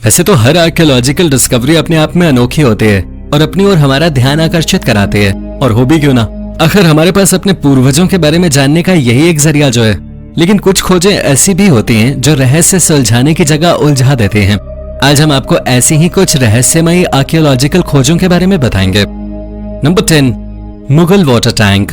ऐसे तो हर archaeological discovery अपने आप में अनोखी होती है और अपनी ओर हमारा ध्यान आकर्षित कराती है, और हो भी क्यों ना, आखिर हमारे पास अपने पूर्वजों के बारे में जानने का यही एक जरिया जो है। लेकिन कुछ खोजें ऐसी भी होती हैं जो रहस्य सुलझाने की जगह उलझा देती हैं। आज हम आपको ऐसी ही कुछ रहस्यमयी आर्कियोलॉजिकल खोजों के बारे में बताएंगे। Number 10, Mughal water tank.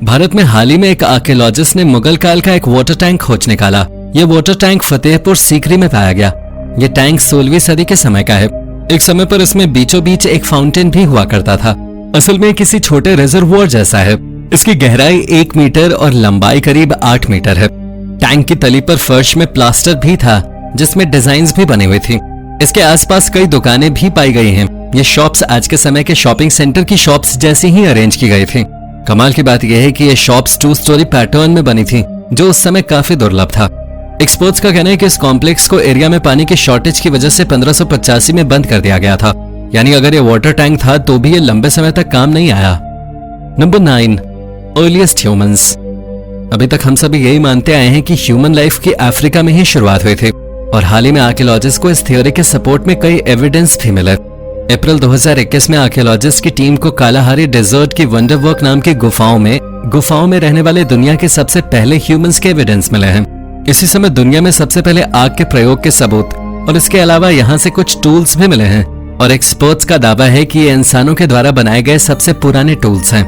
Bharat में हाल ही में एक आर्कियोलॉजिस्ट ने मुगल काल का एक वाटर टैंक खोज निकाला। यह वाटर टैंक फतेहपुर सीकरी में पाया गया। यह टैंक 16वीं सदी के समय का है। एक समय पर इसमें बीचों बीच एक फाउंटेन भी हुआ करता था। असल में किसी छोटे रिजर्वोयर जैसा है। इसकी गहराई 1 मीटर और लंबाई करीब 8 मीटर है। टैंक की तली पर फर्श में प्लास्टर भी था जिसमें डिजाइन्स भी बनी हुई थी। इसके आसपास कई दुकानें भी पाई गई हैं। ये शॉप्स आज के समय के शॉपिंग सेंटर की शॉप्स जैसी ही अरेंज की गई थी। कमाल की बात यह है कि ये शॉप्स 2 स्टोरी पैटर्न में बनी थी, जो उस समय काफी दुर्लभ था। एक्सपर्ट्स का कहना है कि इस कॉम्प्लेक्स को एरिया में पानी की शॉर्टेज की वजह से 1585 में बंद कर दिया गया था। यानी अगर ये वाटर टैंक था तो भी ये लंबे समय तक काम नहीं आया। Number 9, earliest humans. अभी तक हम सभी यही मानते आए हैं कि ह्यूमन लाइफ की अफ्रीका में ही शुरुआत हुई थी, और हाल ही में आर्कियोलॉजिस्ट को इस थ्योरी के सपोर्ट में कई एविडेंस भी मिले। अप्रैल 2021 में आर्कियोलॉजिस्ट की टीम को कालाहारी डेजर्ट की वंडरवर्क नाम की गुफाओं में रहने वाले दुनिया के सबसे पहले ह्यूमंस के एविडेंस मिले हैं। इसी समय दुनिया में सबसे पहले आग के प्रयोग के सबूत, और इसके अलावा यहाँ से कुछ टूल्स भी मिले हैं, और एक्सपर्ट्स का दावा है कि ये इंसानों के द्वारा बनाए गए सबसे पुराने टूल्स हैं।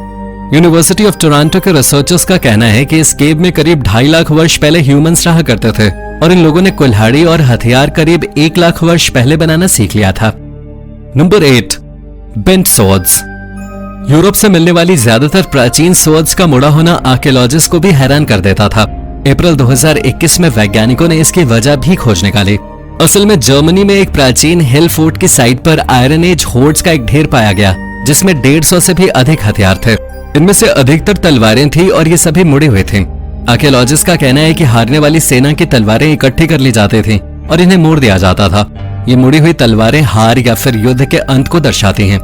यूनिवर्सिटी ऑफ टोरंटो के रिसर्चर्स का कहना है कि इस केव में करीब 2.5 लाख वर्ष पहले ह्यूमंस रहा करते थे, और इन लोगों ने कुल्हाड़ी और हथियार करीब 1 लाख वर्ष पहले बनाना सीख लिया था। Number 8, bent swords. यूरोप से मिलने वाली ज्यादातर प्राचीन स्वॉर्ड्स का मुड़ा होना आर्कियोलॉजिस्ट को भी हैरान कर देता था। अप्रैल 2021 में वैज्ञानिकों ने इसकी वजह भी खोज निकाली। असल में जर्मनी में एक प्राचीन हिल फोर्ट की साइट पर आयरन एज होर्ड्स का एक ढेर पाया गया, जिसमें 150 से भी अधिक हथियार थे। इनमें से अधिकतर तलवारें थी और ये सभी मुड़ी हुई थीं। आर्कियोलॉजिस्ट का कहना है कि हारने वाली सेना की तलवारें इकट्ठी कर ली जाती थीं और इन्हें मोड़ दिया जाता था। ये मुड़ी हुई तलवारें हार या फिर युद्ध के अंत को दर्शाती हैं।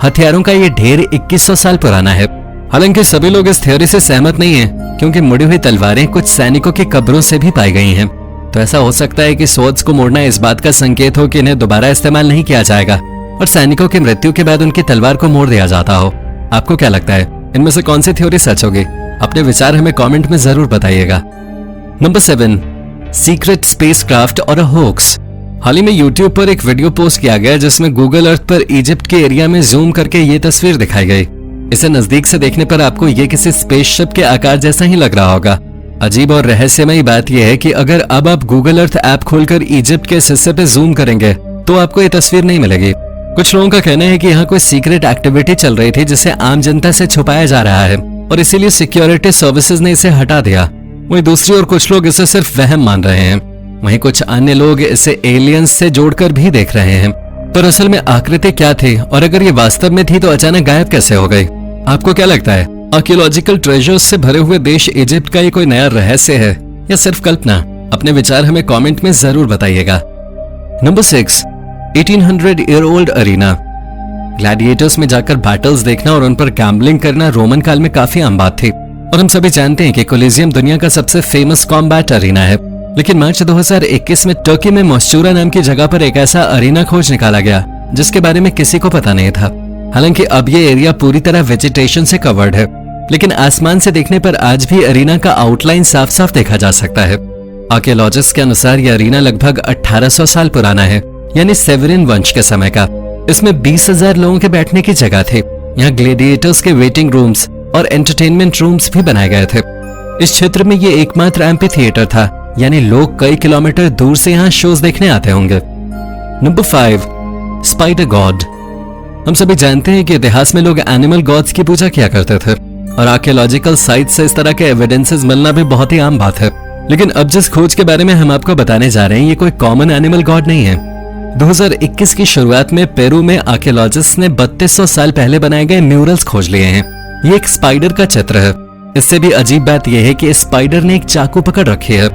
हथियारों का ये ढेर 2100 साल पुराना है। हालांकि सभी लोग इस थ्योरी से सहमत नहीं हैं, क्योंकि मुड़ी हुई तलवारें कुछ सैनिकों की कब्रों से भी पाई गई हैं। तो ऐसा हो सकता है कि स्वॉर्ड्स को मोड़ना इस बात का संकेत हो कि इन्हें दोबारा इस्तेमाल नहीं किया जाएगा, और सैनिकों की मृत्यु के बाद उनकी तलवार को मोड़ दिया जाता हो। आपको क्या लगता है, इनमें से कौन सी थ्योरी सच होगी? अपने विचार हमें कमेंट में जरूर बताइएगा। नंबर 7, सीक्रेट स्पेसक्राफ्ट और अ होक्स। हाल ही में यूट्यूब पर एक वीडियो पोस्ट किया गया जिसमें गूगल अर्थ पर इजिप्ट के एरिया में जूम करके ये तस्वीर दिखाई गई। इसे नजदीक से देखने पर आपको ये किसी स्पेसशिप के आकार जैसा ही लग रहा होगा। अजीब और रहस्यमयी बात यह है कि अगर अब आप गूगल अर्थ ऐप खोलकर इजिप्ट के इस हिस्से पे जूम करेंगे तो आपको ये तस्वीर नहीं मिलेगी। कुछ लोगों का कहना है कि यहाँ कोई सीक्रेट एक्टिविटी चल रही थी जिसे आम जनता से छुपाया जा रहा है, और इसीलिए सिक्योरिटी सर्विसेज ने इसे हटा दिया। वहीं दूसरी ओर कुछ लोग इसे सिर्फ वहम मान रहे हैं। वहीं कुछ अन्य लोग इसे एलियंस से जोड़कर भी देख रहे हैं। पर असल में आकृति क्या थी, और अगर ये वास्तव में थी तो अचानक गायब कैसे हो गई? आपको क्या लगता है, आर्कियोलॉजिकल ट्रेजर्स से भरे हुए देश इजिप्ट का ये कोई नया रहस्य है या सिर्फ कल्पना? अपने विचार हमें कमेंट में जरूर बताइएगा। Number 6, 1800 year old arena. Gladiators में जाकर बैटल्स देखना और उन पर गैम्बलिंग करना रोमन काल में काफी आम बात थी, और हम सभी जानते हैं कि कोलिजियम दुनिया का सबसे फेमस कॉम्बैट अरीना है। लेकिन मार्च 2021 में टर्की में मस्चूरा नाम की जगह पर एक ऐसा अरीना खोज निकाला गया जिसके बारे में किसी को पता नहीं था। हालांकि अब ये एरिया पूरी तरह वेजिटेशन से कवर्ड है, लेकिन आसमान से देखने पर आज भी अरीना का आउटलाइन साफ साफ देखा जा सकता है। आर्कियोलॉजिस्ट के अनुसार यह अरीना लगभग 1800 साल पुराना है, यानी सेवरिन वंश के समय का। इसमें 20,000 लोगों के बैठने की जगह थी। यहाँ ग्लेडिएटर्स के वेटिंग रूम्स और एंटरटेनमेंट रूम्स भी बनाए गए थे। इस क्षेत्र में ये एकमात्र एम्पी थिएटर था, यानी लोग कई किलोमीटर दूर से यहाँ शोज देखने आते होंगे। Number 5, spider God. हम सभी जानते हैं कि इतिहास में लोग एनिमल गॉड्स की पूजा किया करते थे, और आर्कियोलॉजिकल साइट से इस तरह के एविडेंसेस मिलना भी बहुत ही आम बात है। लेकिन अब जिस खोज के बारे में हम आपको बताने जा रहे हैं ये कोई कॉमन एनिमल गॉड नहीं है। 2021 की शुरुआत में पेरू में आर्कियोलॉजिस्ट ने 3200 साल पहले बनाए गए म्यूरल्स खोज लिए हैं। ये एक स्पाइडर का चित्र है। इससे भी अजीब बात यह है कि इस स्पाइडर ने एक चाकू पकड़ रखी है।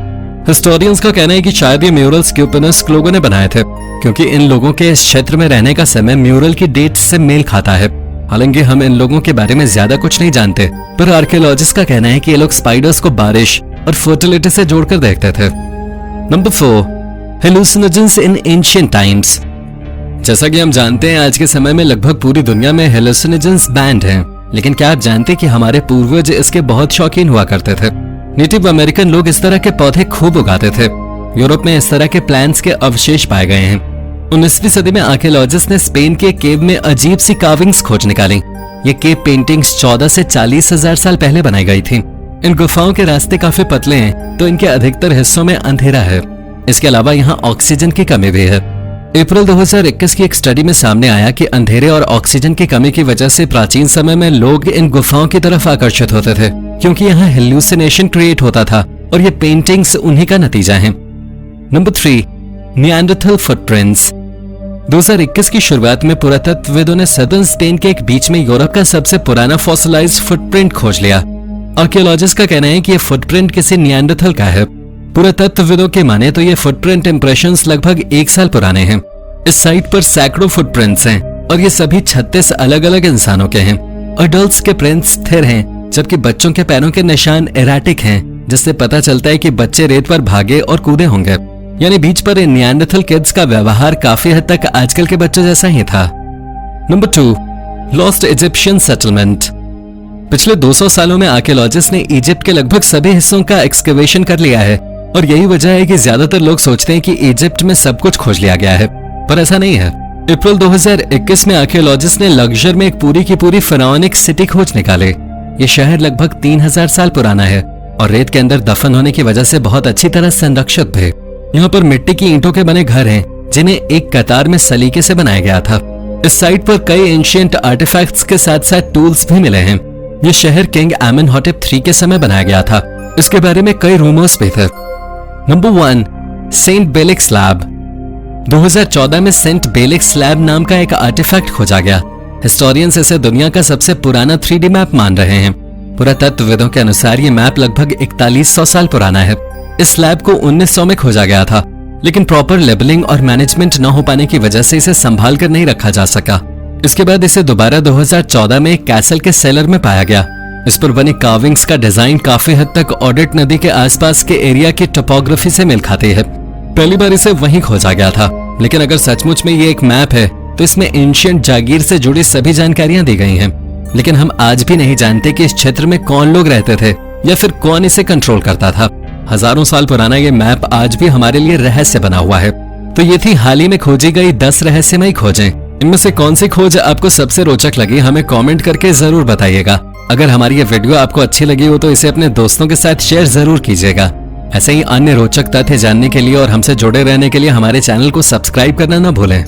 हिस्टोरियंस का कहना है कि शायद ये म्यूरल्स क्यूपिनस्क लोगों ने बनाए थे, क्योंकि इन लोगों के इस क्षेत्र में रहने का समय म्यूरल की डेट से मेल खाता है। हालांकि हम इन लोगों के बारे में ज्यादा कुछ नहीं जानते, पर आर्कियोलॉजिस्ट का कहना है कि ये लोग स्पाइडर्स को बारिश और फर्टिलिटी से जोड़कर देखते थे। Number 4, hallucinogens in ancient times. जैसा कि हम जानते हैं आज के समय में लगभग पूरी दुनिया में हेलुसिनोजेंस बैंड हैं, लेकिन क्या आप जानते कि हमारे पूर्वज इसके बहुत शौकीन हुआ करते थे। नेटिव अमेरिकन लोग इस तरह के पौधे खूब उगाते थे। यूरोप में इस तरह के प्लांट्स के अवशेष पाए गए हैं। 19वीं सदी में आर्कियोलॉजिस्ट ने स्पेन के केव में अजीब सी कार्विंग्स खोज निकाली। ये केव पेंटिंग्स 14 से 40,000 साल पहले बनाई गई थी। इन गुफाओं के रास्ते काफी पतले हैं, तो इनके अधिकतर हिस्सों में अंधेरा है। इसके अलावा यहाँ ऑक्सीजन की कमी भी है। अप्रैल 2021 की एक स्टडी में सामने आया कि अंधेरे और ऑक्सीजन की कमी की वजह से प्राचीन समय में लोग इन गुफाओं की तरफ आकर्षित होते थे, क्योंकि यहाँ हेल्यूसिनेशन क्रिएट होता था और ये पेंटिंग्स उन्हीं का नतीजा है। Number 3, Neanderthal footprints. 2021 की शुरुआत में पुरातत्वविदों ने सदर्न स्पेन के एक बीच में यूरोप का सबसे पुराना फॉसिलाइज्ड फुटप्रिंट खोज लिया। आर्कियोलॉजिस्ट का कहना है कि ये फुटप्रिंट किसी निएंडरथल का है। पुरातत्वविदों के माने तो ये फुटप्रिंट इंप्रेशंस लगभग 1 साल पुराने हैं। इस साइट पर सैकड़ों फुटप्रिंट्स हैं और ये सभी 36 अलग अलग इंसानों के हैं। अडल्ट्स के प्रिंट्स स्थिर हैं, जबकि बच्चों के पैरों के निशान एराटिक हैं, जिससे पता चलता है कि बच्चे रेत पर भागे और कूदे होंगे। यानी बीच पर इन निएंडरथल किड्स का व्यवहार काफी हद तक आजकल के बच्चों जैसा ही था। Number 2, lost Egyptian settlement. पिछले 200 सालों में आर्कियोलॉजिस्ट ने इजिप्ट के लगभग सभी हिस्सों का एक्सकवेशन कर लिया है और यही वजह है कि ज्यादातर लोग सोचते हैं कि इजिप्ट में सब कुछ खोज लिया गया है, पर ऐसा नहीं है। अप्रैल 2021 में आर्कियोलॉजिस्ट ने लग्जर में एक पूरी की पूरी फिरौनिक सिटी खोज निकाले। ये शहर लगभग 3000 साल पुराना है और रेत के अंदर दफन होने की वजह से बहुत अच्छी तरह संरक्षित है। यहाँ पर मिट्टी की ईंटों के बने घर हैं, जिन्हें एक कतार में सलीके से बनाया गया था। इस साइट पर कई एंशिएंट आर्टिफैक्ट्स के साथ साथ टूल्स भी मिले हैं। ये शहर किंग आमेनहॉटेप III के समय बनाया गया था। इसके बारे में कई रूमर्स भी थे। Number 1, Saint बेलिक slab. 2014 में सेंट बेलिक स्लैब नाम का एक आर्टिफैक्ट खोजा गया। हिस्टोरियंस इसे दुनिया का सबसे पुराना 3D मैप मान रहे हैं। पुरातत्वविदों के अनुसार ये मैप लगभग 4100 साल पुराना है। इस स्लैब को 1900 में खोजा गया था, लेकिन प्रॉपर लेबलिंग और मैनेजमेंट न हो पाने की वजह से इसे संभाल कर नहीं रखा जा सका। इसके बाद इसे दोबारा 2014 में एक कैसल के सेलर में पाया गया। इस पर बनी कार्विंग्स का डिजाइन काफी हद तक ऑडिट नदी के आसपास के एरिया की टोपोग्राफी से मेल खाती है। पहली बार इसे वहीं खोजा गया था, लेकिन अगर सचमुच में ये एक मैप है तो इसमें एंशिएंट जागीर से जुड़ी सभी जानकारियां दी गई हैं। लेकिन हम आज भी नहीं जानते कि इस क्षेत्र में कौन लोग रहते थे या फिर कौन इसे कंट्रोल करता था। हजारों साल पुराना ये मैप आज भी हमारे लिए रहस्य बना हुआ है। तो ये थी हाल ही में खोजी गई 10 रहस्यमयी खोजें। इनमें से कौन सी खोज आपको सबसे रोचक लगी, हमें कमेंट करके जरूर बताइएगा। अगर हमारी ये वीडियो आपको अच्छी लगी हो तो इसे अपने दोस्तों के साथ शेयर जरूर कीजिएगा। ऐसे ही अन्य रोचक तथ्य जानने के लिए और हमसे जुड़े रहने के लिए हमारे चैनल को सब्सक्राइब करना न भूलें।